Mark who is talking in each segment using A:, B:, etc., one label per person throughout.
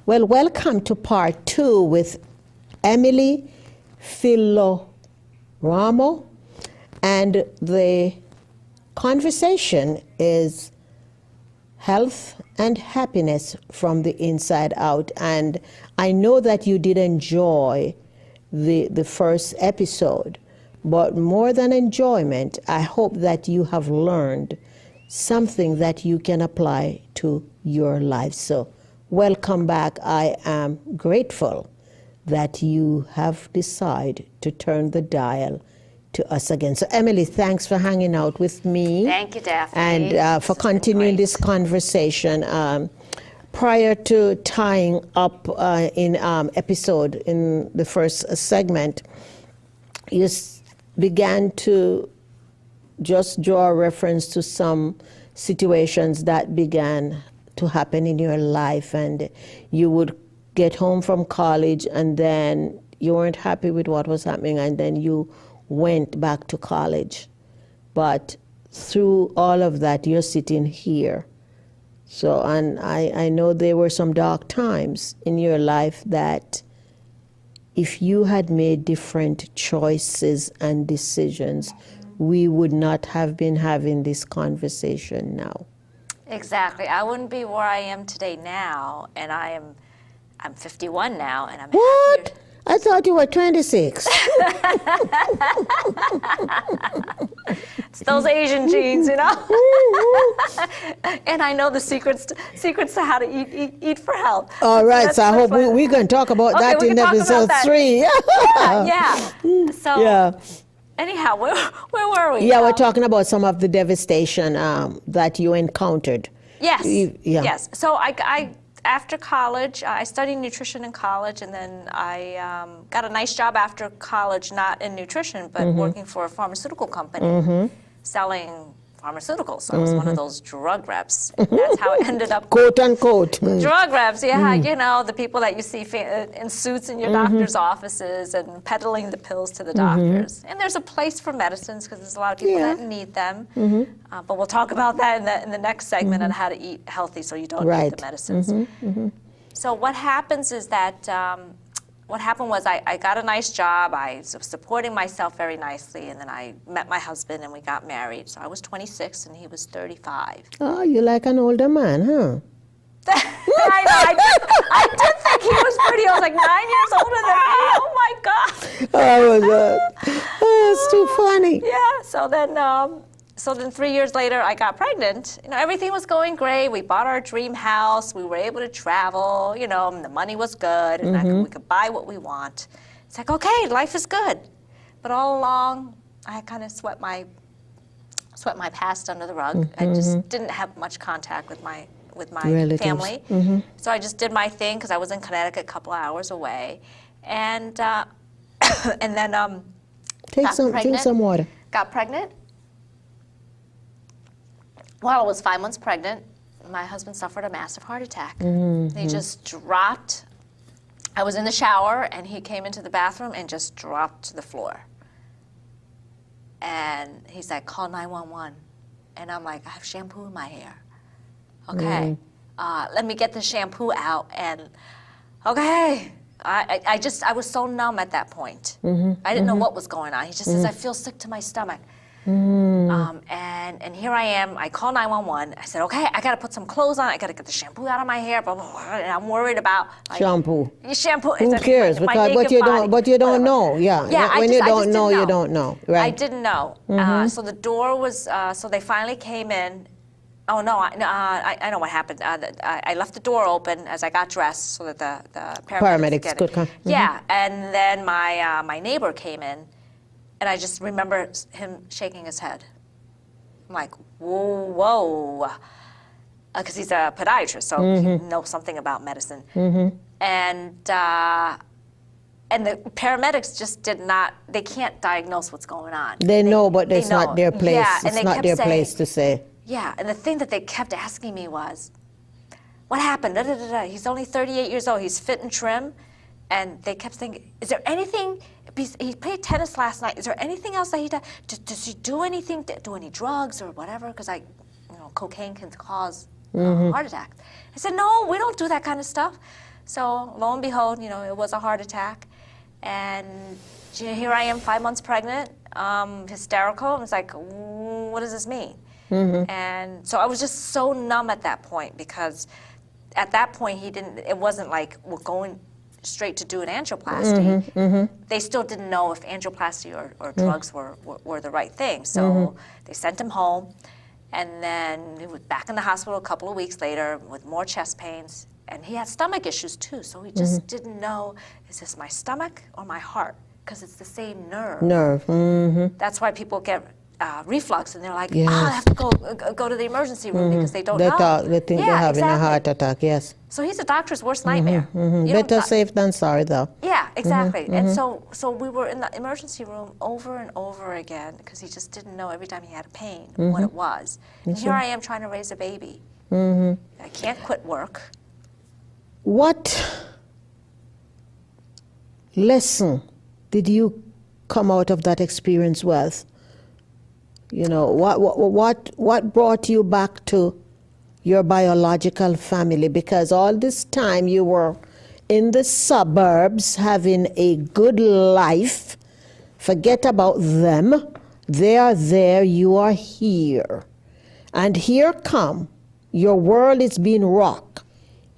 A: Well, welcome to part 2 with Emily Filoramo, and the conversation is health and happiness from the inside out. And I know that you did enjoy the first episode, but more than enjoyment, I hope that you have learned something that you can apply to your life. So welcome back. I am grateful that you have decided to turn the dial to us again. So Emily, thanks for hanging out with me.
B: Thank you, Daphne.
A: And for continuing this conversation. Prior to tying up in episode, in the first segment, you began to just draw a reference to some situations that began to happen in your life, and you would get home from college and then you weren't happy with what was happening, and then you went back to college. But through all of that, you're sitting here. So, and I know there were some dark times in your life that if you had made different choices and decisions, we would not have been having this conversation now.
B: Exactly. I wouldn't be where I am today now, and I'm 51 now, and I'm
A: What?
B: happier.
A: I thought you were 26.
B: It's those Asian genes, you know. And I know the secrets to how to eat for health.
A: All right, so I hope we're going to talk about that in episode 3.
B: Yeah. So.
A: Yeah.
B: Anyhow, where were we?
A: Yeah, we're talking about some of the devastation that you encountered.
B: Yes.
A: Yeah.
B: Yes. So I after college, I studied nutrition in college, and then I got a nice job after college, not in nutrition, but working for a pharmaceutical company, selling pharmaceuticals. So I was one of those drug reps. And that's how it ended up.
A: Quote unquote.
B: Drug reps, yeah, you know, the people that you see in suits in your doctor's offices and peddling the pills to the doctors. And there's a place for medicines because there's a lot of people that need them. But we'll talk about that in the next segment on how to eat healthy so you don't need the medicines. So what happens is that, what happened was I got a nice job. I was supporting myself very nicely, and then I met my husband and we got married. So I was 26 and he was 35.
A: Oh, you're like an older man, huh?
B: I know. I did think he was pretty. I was like 9 years older than me. Oh my God.
A: Oh, my God. Oh, it's too funny.
B: Yeah. So then 3 years later, I got pregnant. You know, everything was going great. We bought our dream house. We were able to travel. You know, and the money was good, and we could buy what we want. It's like, okay, life is good. But all along, I kind of swept my past under the rug. I just didn't have much contact with my
A: Relatives.
B: family. So I just did my thing because I was in Connecticut, a couple of hours away, and then
A: Drink some water.
B: Got pregnant. While I was 5 months pregnant, my husband suffered a massive heart attack. He just dropped. I was in the shower, and he came into the bathroom and just dropped to the floor. And he's like, call 911. And I'm like, I have shampoo in my hair. Okay, let me get the shampoo out. And okay, I was so numb at that point. I didn't know what was going on. He just says, I feel sick to my stomach. And here I am. I call 911. I said, okay, I got to put some clothes on. I got to get the shampoo out of my hair. Blah, blah, blah. And I'm worried about
A: shampoo.
B: Shampoo.
A: Who cares? But you don't know. Yeah. When you don't know, you don't know. Right.
B: I didn't know. So the door was. So they finally came in, Oh, no, I know what happened. I left the door open as I got dressed so that the paramedics
A: could come.
B: Yeah, and then my neighbor came in, and I just remember him shaking his head. I'm like, whoa. Because he's a podiatrist, so he knows something about medicine. And the paramedics just they can't diagnose what's going on.
A: They know, but it's not their place.
B: Yeah, and
A: it's not their place to say.
B: Yeah, and the thing that they kept asking me was, what happened? Da, da, da, da. He's only 38 years old. He's fit and trim. And they kept thinking, is there anything, he played tennis last night. Is there anything else that he does? Does he do anything, do any drugs or whatever? Because cocaine can cause heart attacks. I said, no, we don't do that kind of stuff. So lo and behold, it was a heart attack. And here I am, 5 months pregnant, hysterical. I was like, what does this mean? And so I was just so numb at that point, because at that point it wasn't like we're going straight to do an angioplasty. They still didn't know if angioplasty or drugs were the right thing. So they sent him home, and then he was back in the hospital a couple of weeks later with more chest pains. And he had stomach issues too, so he just didn't know, is this my stomach or my heart? Because it's the same nerve. That's why people get reflux, and they're like, I have to go to the emergency room because they don't know.
A: They think they're having a heart attack, yes.
B: So he's a doctor's worst nightmare.
A: Better safe than sorry, though.
B: Yeah, exactly. And so we were in the emergency room over and over again, because he just didn't know every time he had a pain what it was. And here I am trying to raise a baby. I can't quit work.
A: What lesson did you come out of that experience with? What brought you back to your biological family? Because all this time you were in the suburbs having a good life. Forget about them. They are there, you are here. And here come, your world is being rocked.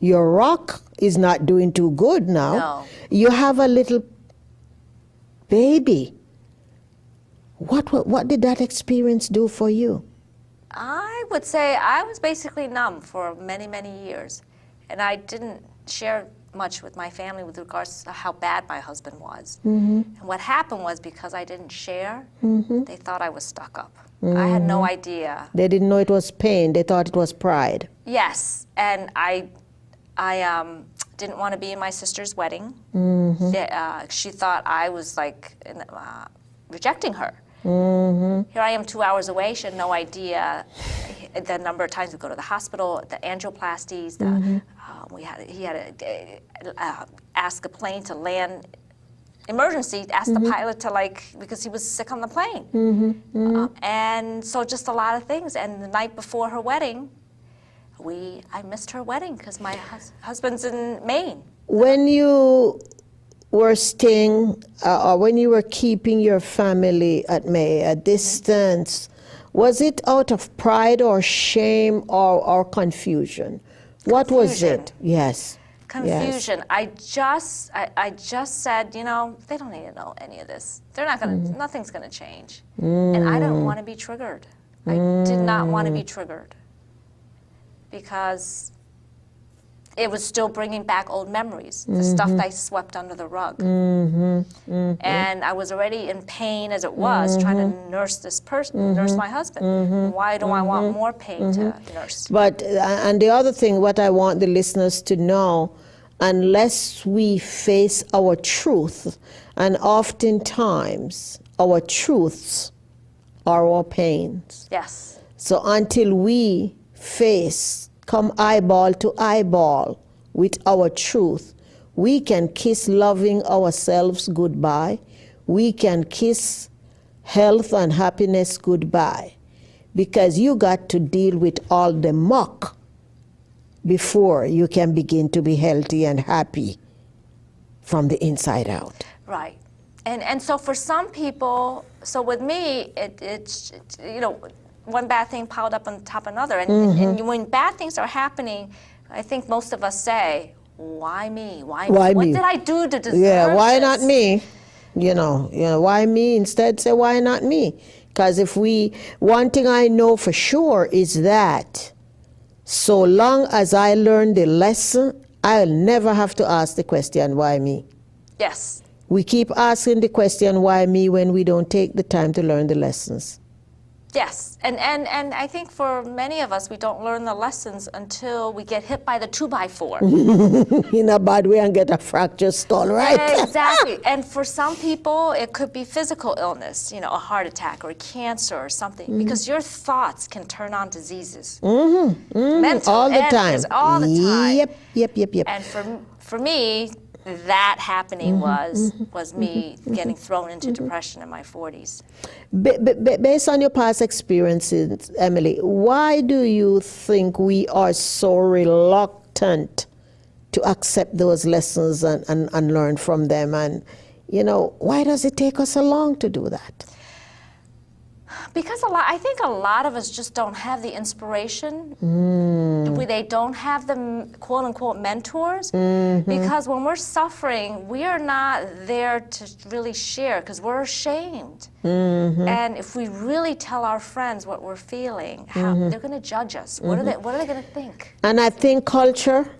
A: Your rock is not doing too good now.
B: No.
A: You have a little baby. What did that experience do for you?
B: I would say I was basically numb for many, many years. And I didn't share much with my family with regards to how bad my husband was. And what happened was, because I didn't share, they thought I was stuck up. I had no idea.
A: They didn't know it was pain. They thought it was pride.
B: Yes, and I didn't want to be in my sister's wedding. She thought I was rejecting her. Here I am 2 hours away. She had no idea the number of times we go to the hospital, the angioplasties. He had to ask a plane to land. Emergency, asked the pilot to because he was sick on the plane. And so just a lot of things. And the night before her wedding, I missed her wedding because my husband's in Maine.
A: When you were staying, or when you were keeping your family at a distance, was it out of pride or shame or confusion? What was it? Yes.
B: Confusion. Yes. I just said, they don't need to know any of this. They're not gonna. Nothing's gonna change. And I don't want to be triggered. I did not want to be triggered, because it was still bringing back old memories, the stuff that I swept under the rug. And I was already in pain as it was, trying to nurse this person, nurse my husband. Why do I want more pain to nurse?
A: But, and the other thing, what I want the listeners to know, unless we face our truth, and oftentimes our truths are our pains.
B: Yes.
A: So until we come eyeball to eyeball with our truth, we can kiss loving ourselves goodbye. We can kiss health and happiness goodbye, because you got to deal with all the muck before you can begin to be healthy and happy from the inside out.
B: Right. And so for some people, so with me, it's one bad thing piled up on top of another. And when bad things are happening, I think most of us say, why me? Why me? What did I do to deserve this?
A: Why not me? Why me? Instead say, why not me? Because one thing I know for sure is that So long as I learn the lesson, I'll never have to ask the question, why me?
B: Yes.
A: We keep asking the question, why me, when we don't take the time to learn the lessons.
B: Yes, and I think for many of us, we don't learn the lessons until we get hit by the 2x4.
A: In a bad way and get a fractured skull, right?
B: Exactly. And for some people, it could be physical illness, a heart attack or cancer or something, because your thoughts can turn on diseases. Mental
A: All the
B: and
A: time.
B: physical, all the time.
A: Yep.
B: And for me, that happening was me getting thrown into depression in my 40s.
A: Based on your past experiences, Emily, why do you think we are so reluctant to accept those lessons and learn from them? And, why does it take us so long to do that?
B: Because I think a lot of us just don't have the inspiration. They don't have the quote unquote mentors. Because when we're suffering, we are not there to really share because we're ashamed. And if we really tell our friends what we're feeling, they're going to judge us. What are they going to think?
A: And I think culture,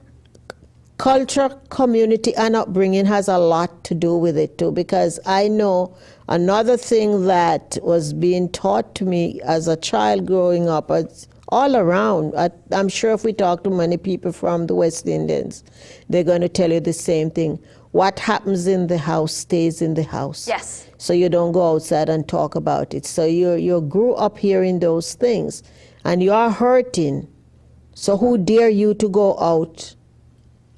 A: community, and upbringing has a lot to do with it too, because I know another thing that was being taught to me as a child growing up, it's all around. I'm sure if we talk to many people from the West Indies, they're going to tell you the same thing. What happens in the house stays in the house.
B: Yes.
A: So you don't go outside and talk about it. So you grew up hearing those things, and you are hurting. So who dare you to go out?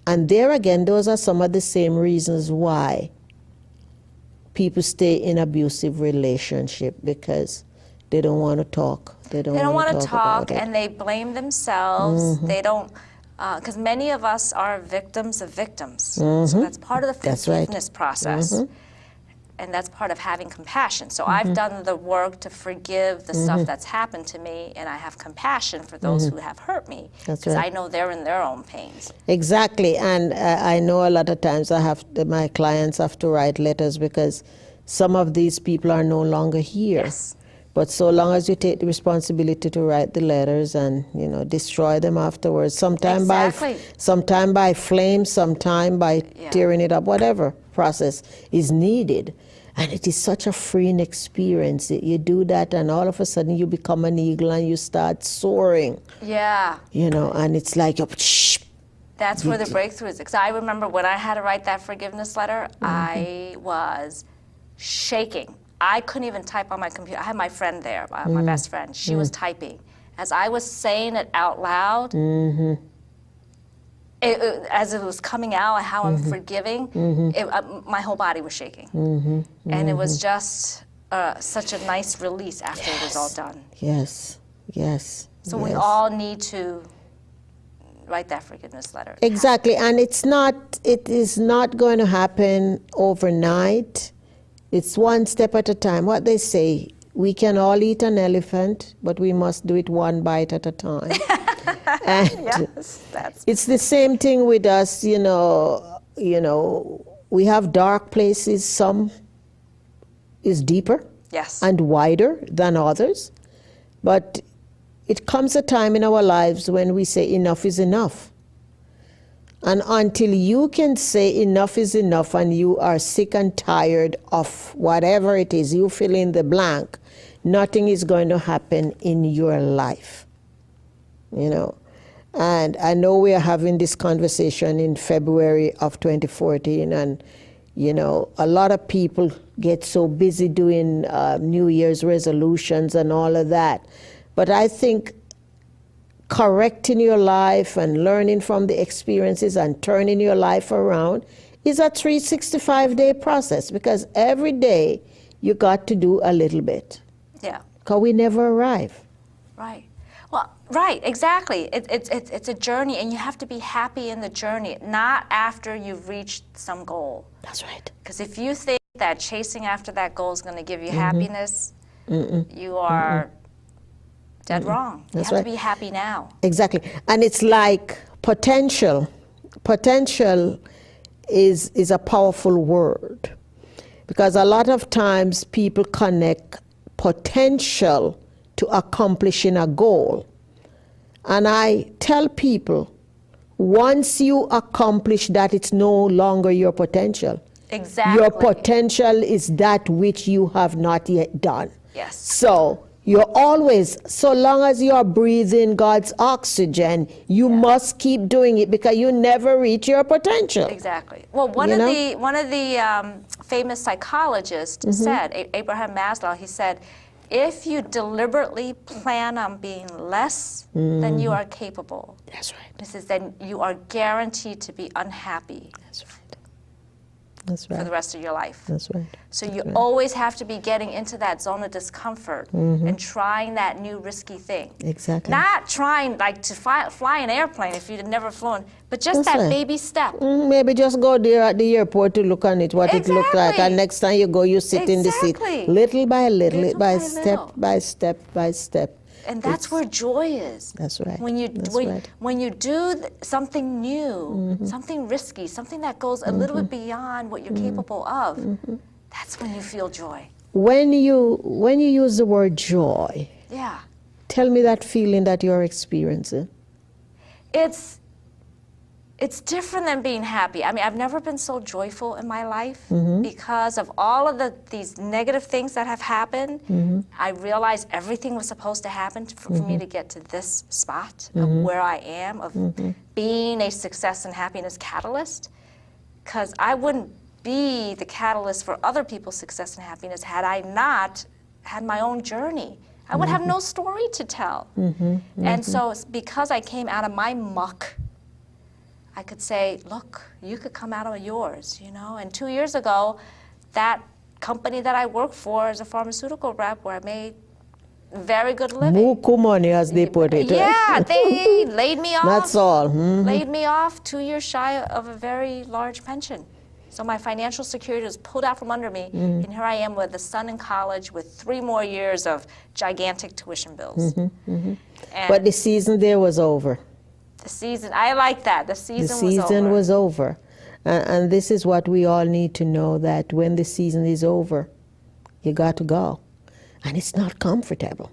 A: And there again, those are some of the same reasons why people stay in abusive relationship, because they don't want to talk. They don't want to talk,
B: and they blame themselves. They don't, because many of us are victims of victims. So that's part of the forgiveness process. And that's part of having compassion. So I've done the work to forgive the stuff that's happened to me, and I have compassion for those who have hurt me, because I know they're in their own pains.
A: Exactly, and I know a lot of times my clients have to write letters because some of these people are no longer here.
B: Yes.
A: But so long as you take the responsibility to write the letters and destroy them afterwards, sometime by flame, sometime by tearing it up, whatever process is needed. And it is such a freeing experience. You do that, and all of a sudden you become an eagle and you start soaring.
B: Yeah.
A: And it's like
B: that's where the breakthrough is. Because I remember when I had to write that forgiveness letter, I was shaking. I couldn't even type on my computer. I had my friend there, my best friend. She was typing. As I was saying it out loud, as it was coming out, how I'm forgiving, my whole body was shaking. And it was just such a nice release after it was all done.
A: Yes.
B: So we all need to write that forgiveness letter.
A: Exactly, and it is not going to happen overnight. It's one step at a time. What they say, we can all eat an elephant, but we must do it one bite at a time. And it's the same thing with us, we have dark places. Some is deeper and wider than others. But it comes a time in our lives when we say enough is enough. And until you can say enough is enough and you are sick and tired of whatever it is, you fill in the blank, nothing is going to happen in your life. And I know we are having this conversation in February of 2014, and a lot of people get so busy doing New Year's resolutions and all of that. But I think correcting your life and learning from the experiences and turning your life around is a 365-day process, because every day you got to do a little bit.
B: Yeah.
A: Because we never arrive.
B: Right. Well, right, exactly. It's a journey, and you have to be happy in the journey, not after you've reached some goal.
A: That's right.
B: Because if you think that chasing after that goal is going to give you happiness, you are dead wrong. You have to be happy now.
A: Exactly. And it's like potential. Potential is a powerful word, because a lot of times people connect potential to accomplishing a goal. And I tell people, once you accomplish that, it's no longer your potential.
B: Exactly.
A: Your potential is that which you have not yet done.
B: Yes.
A: So you're always, so long as you're breathing God's oxygen, you must keep doing it because you never reach your potential.
B: Exactly. Well, one of the famous psychologists said, Abraham Maslow, he said, if you deliberately plan on being less than you are capable,
A: That's right.
B: he says, then you are guaranteed to be unhappy.
A: That's right. That's right.
B: For the rest of your life.
A: That's right.
B: So you always have to be getting into that zone of discomfort and trying that new risky thing.
A: Exactly.
B: Not trying like to fly an airplane if you'd never flown, but just
A: That's
B: that
A: right.
B: baby step.
A: Maybe just go there at the airport to look on it, what it looked like,
B: Exactly.
A: and next time you go, you sit in the seat,
B: Exactly.
A: little by little,
B: Little
A: by
B: by
A: step
B: little.
A: by step by step.
B: And that's where joy is.
A: That's right.
B: When you
A: That's
B: when,
A: right.
B: when you do something new, something risky, something that goes a little bit beyond what you're capable of, that's when you feel joy.
A: When you use the word joy,
B: Yeah.
A: tell me that feeling that you're experiencing.
B: It's different than being happy. I mean, I've never been so joyful in my life because of all of these negative things that have happened. I realized everything was supposed to happen for me to get to this spot of where I am, of being a success and happiness catalyst, because I wouldn't be the catalyst for other people's success and happiness had I not had my own journey. I would have no story to tell. And so it's because I came out of my muck, I could say, look, you could come out of yours, you know? And 2 years ago, that company that I worked for as a pharmaceutical rep, where I made very good living.
A: Buku money, as they put it.
B: Yeah, they laid me off.
A: That's all.
B: Laid me off 2 years shy of a very large pension. So my financial security was pulled out from under me, and here I am with a son in college with 3 more years of gigantic tuition bills. And
A: But the season there was over.
B: the season, I like that. The season,
A: The season was over. And this is what we all need to know, that when the season is over, you got to go. And it's not comfortable.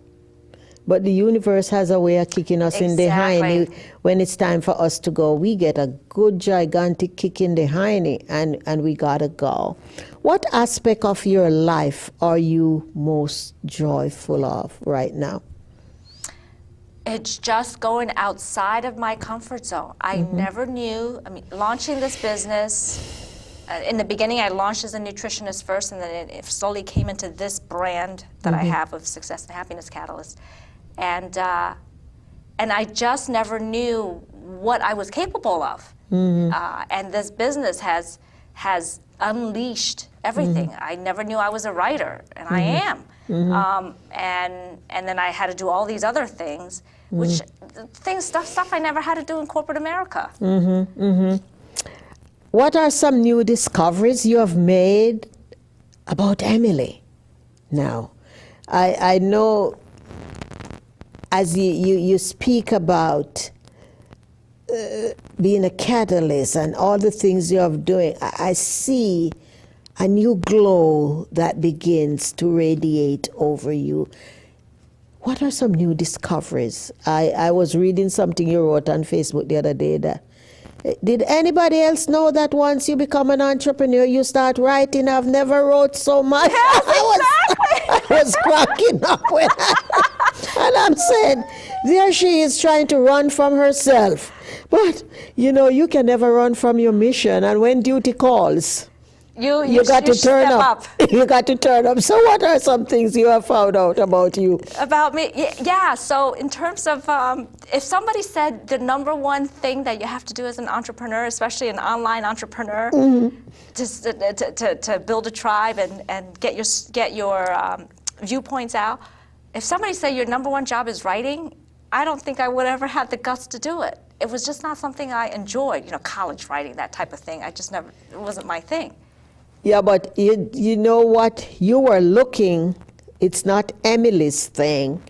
A: But the universe has a way of kicking us in the hiney. When it's time for us to go, we get a good gigantic kick in the hiney, and we got to go. What aspect of your life are you most joyful of right now?
B: It's just going outside of my comfort zone. I never knew, I mean, launching this business, in the beginning I launched as a nutritionist first, and then it slowly came into this brand that I have of Success and Happiness Catalyst. And I just never knew what I was capable of. And this business has unleashed everything. I never knew I was a writer, and I am. And then I had to do all these other things, which stuff I never had to do in corporate America.
A: What are some new discoveries you have made about Emily now? I know as you speak about being a catalyst and all the things you are doing, I see a new glow that begins to radiate over you. What are some new discoveries? I was reading something you wrote on Facebook the other day. That did anybody else know that once you become an entrepreneur, you start writing? I've never wrote so much. I was cracking up with that. And I'm saying, there she is trying to run from herself. But, you can never run from your mission. And when duty calls, you got to turn up. You got to turn up. So what are some things you have found out about you?
B: About me? Yeah, so in terms of, if somebody said the number one thing that you have to do as an entrepreneur, especially an online entrepreneur, to build a tribe and get your viewpoints out, if somebody said your number one job is writing, I don't think I would ever have the guts to do it. It was just not something I enjoyed, college writing, that type of thing. It wasn't my thing.
A: Yeah, but you know what? You were looking, it's not Emily's thing,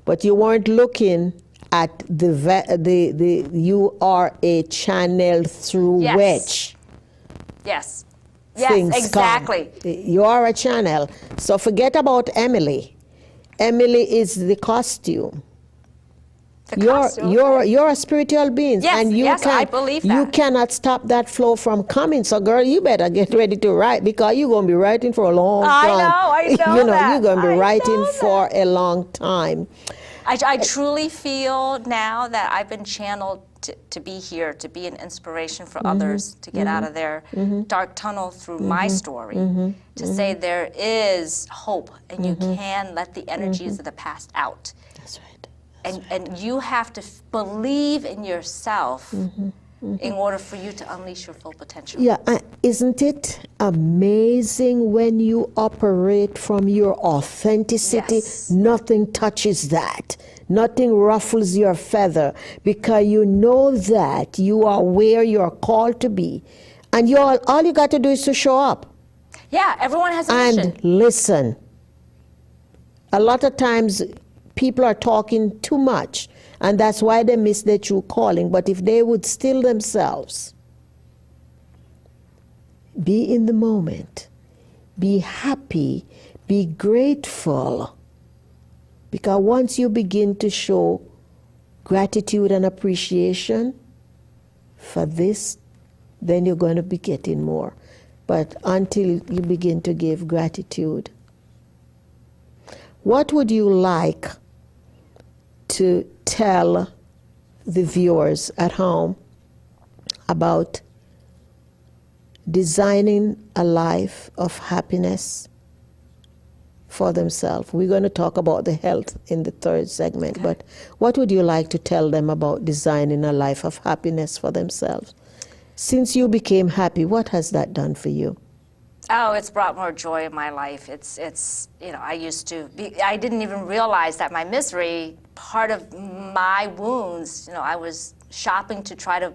A: but you weren't looking at you are a channel through which
B: Yes,
A: things
B: exactly.
A: come. You are a channel. So forget about Emily. Emily is the costume.
B: The costume.
A: You're a spiritual being,
B: Yes,
A: and
B: yes, I believe
A: you
B: that.
A: cannot stop that flow from coming. So, girl, you better get ready to write, because you're gonna be writing for a long time.
B: I know
A: You know,
B: that.
A: you're gonna be
B: I
A: writing
B: know
A: for a long time.
B: I truly feel now that I've been channeled to be here, to be an inspiration for others, to get out of their dark tunnel through my story, to say there is hope, and you can let the energies of the past out.
A: That's right.
B: And you have to believe in yourself in order for you to unleash your full potential.
A: Yeah, isn't it amazing when you operate from your authenticity?
B: Yes.
A: Nothing touches that. Nothing ruffles your feather, because you know that you are where you're called to be. And all you got to do is to show up.
B: Yeah, everyone has a mission.
A: And listen. A lot of times people are talking too much, and that's why they miss their true calling. But if they would still themselves, be in the moment, be happy, be grateful, because once you begin to show gratitude and appreciation for this, then you're going to be getting more. But until you begin to give gratitude, what would you like to tell the viewers at home about designing a life of happiness for themselves? We're going to talk about the health in the third segment, but what would you like to tell them about designing a life of happiness for themselves? Since you became happy, what has that done for you?
B: Oh, it's brought more joy in my life. It's I didn't even realize that my misery, part of my wounds, I was shopping to try to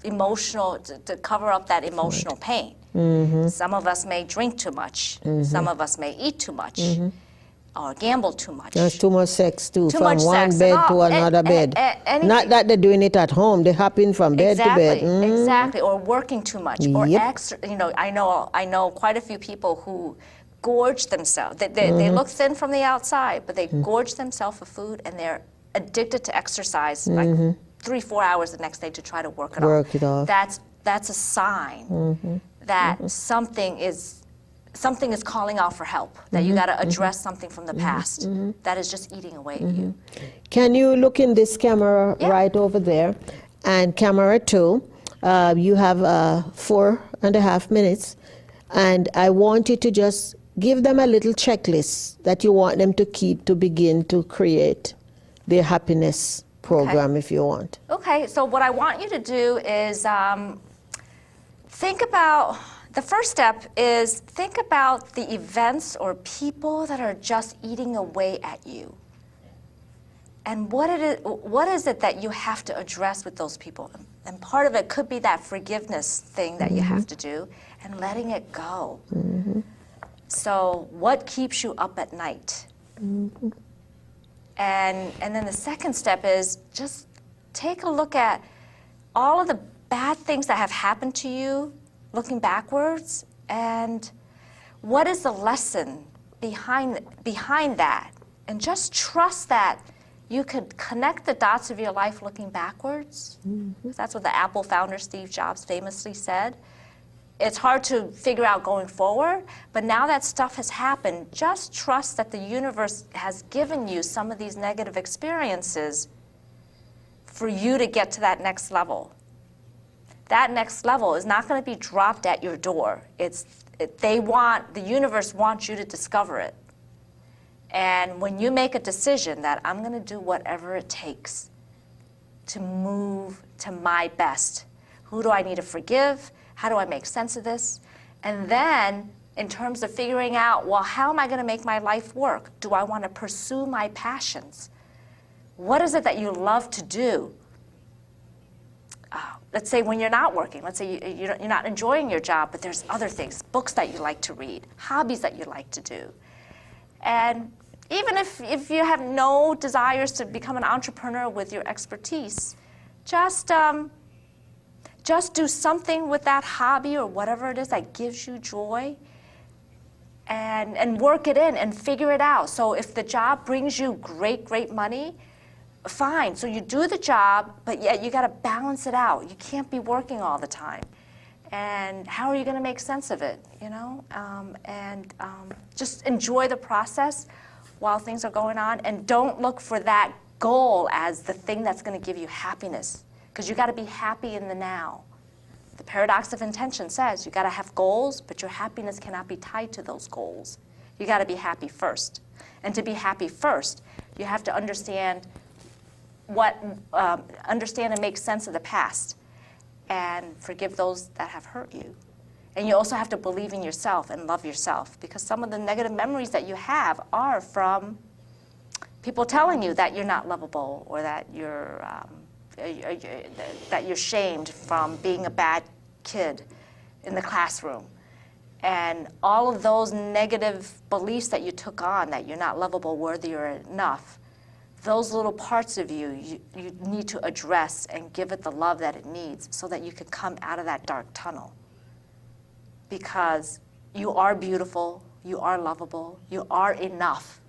B: to cover up that emotional pain. Some of us may drink too much. Some of us may eat too much. Or gamble too much.
A: There's too much sex too,
B: Too
A: from
B: much
A: one
B: sex
A: bed
B: and
A: to
B: all-
A: another bed. Not that they're doing it at home, they're hopping from bed to bed.
B: Exactly, or working too much, or
A: Yep.
B: extra. I know quite a few people who gorge themselves. They look thin from the outside, but they gorge themselves with food, and they're addicted to exercise, like 3-4 hours the next day to try to work it off. That's a sign that something is calling out for help, that you got to address something from the past that is just eating away at you.
A: Can you look in this camera right over there? And camera 2, you have 4.5 minutes, and I want you to just give them a little checklist that you want them to keep to begin to create their happiness program, if you want.
B: Okay, so what I want you to do is think about, the first step is think about the events or people that are just eating away at you. And what is it that you have to address with those people? And part of it could be that forgiveness thing that you have to do and letting it go. So what keeps you up at night? And then the second step is just take a look at all of the bad things that have happened to you, looking backwards, and what is the lesson behind that? And just trust that you could connect the dots of your life looking backwards. That's what the Apple founder Steve Jobs famously said. It's hard to figure out going forward, but now that stuff has happened, just trust that the universe has given you some of these negative experiences for you to get to that next level. That next level is not going to be dropped at your door. The universe wants you to discover it. And when you make a decision that I'm going to do whatever it takes to move to my best, who do I need to forgive? How do I make sense of this? And then, in terms of figuring out, well, how am I going to make my life work? Do I want to pursue my passions? What is it that you love to do? Let's say when you're not working, let's say you're not enjoying your job, but there's other things, books that you like to read, hobbies that you like to do. And even if you have no desires to become an entrepreneur with your expertise, just do something with that hobby or whatever it is that gives you joy, and work it in and figure it out. So if the job brings you great money, fine. So you do the job, but yet you got to balance it out. You can't be working all the time. And how are you going to make sense of it, you know? Just enjoy the process while things are going on, and don't look for that goal as the thing that's going to give you happiness, because you got to be happy in the now. The paradox of intention says you got to have goals, but your happiness cannot be tied to those goals. You got to be happy first. And to be happy first, you have to understand understand and make sense of the past and forgive those that have hurt you. And you also have to believe in yourself and love yourself, because some of the negative memories that you have are from people telling you that you're not lovable, or that you're shamed from being a bad kid in the classroom. And all of those negative beliefs that you took on, that you're not lovable, worthy, or enough, those little parts of you need to address and give it the love that it needs, so that you can come out of that dark tunnel. Because you are beautiful, you are lovable, you are enough,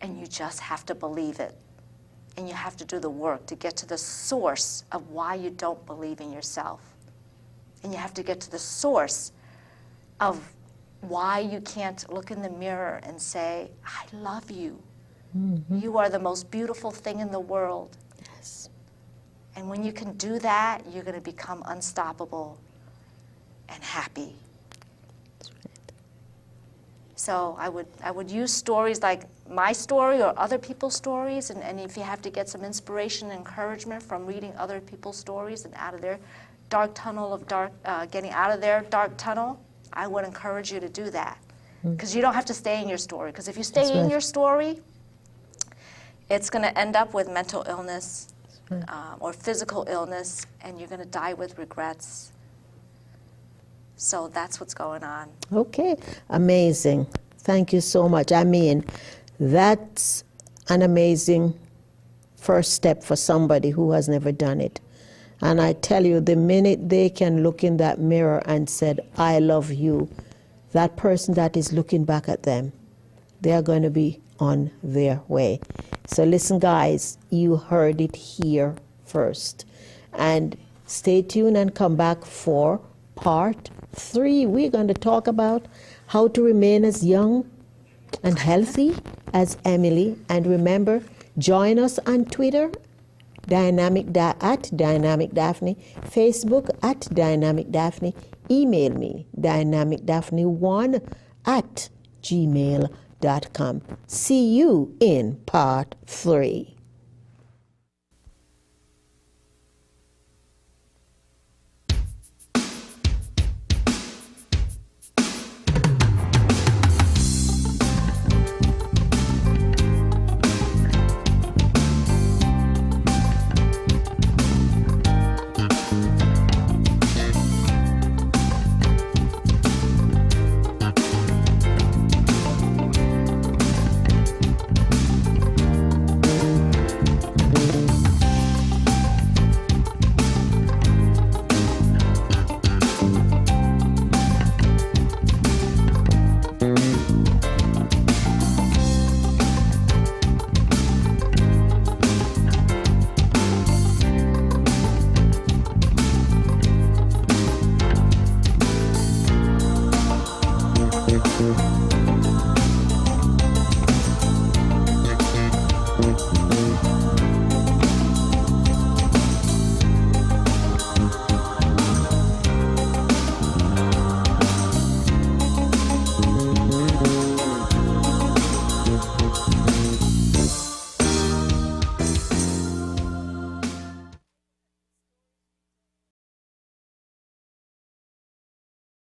B: and you just have to believe it. And you have to do the work to get to the source of why you don't believe in yourself. And you have to get to the source of why you can't look in the mirror and say, I love you. Mm-hmm. You are the most beautiful thing in the world.
A: Yes.
B: And when you can do that, you're going to become unstoppable and happy.
A: That's right.
B: So I would use stories like my story or other people's stories, and if you have to get some inspiration and encouragement from reading other people's stories and out of their dark tunnel of getting out of their dark tunnel, I would encourage you to do that. Because you don't have to stay in your story. Because if you stay in your story, it's going to end up with mental illness or physical illness, and you're going to die with regrets. So that's what's going on.
A: Okay, amazing. Thank you so much. I mean, that's an amazing first step for somebody who has never done it. And I tell you, the minute they can look in that mirror and said, I love you, that person that is looking back at them, they are going to be on their way. So listen, guys, you heard it here first. And stay tuned and come back for part 3. We're going to talk about how to remain as young and healthy as Emily. And remember, join us on Twitter, at Dynamic Daphne, Facebook at Dynamic Daphne, email me, dynamicdaphne1@gmail.com. See you in part 3.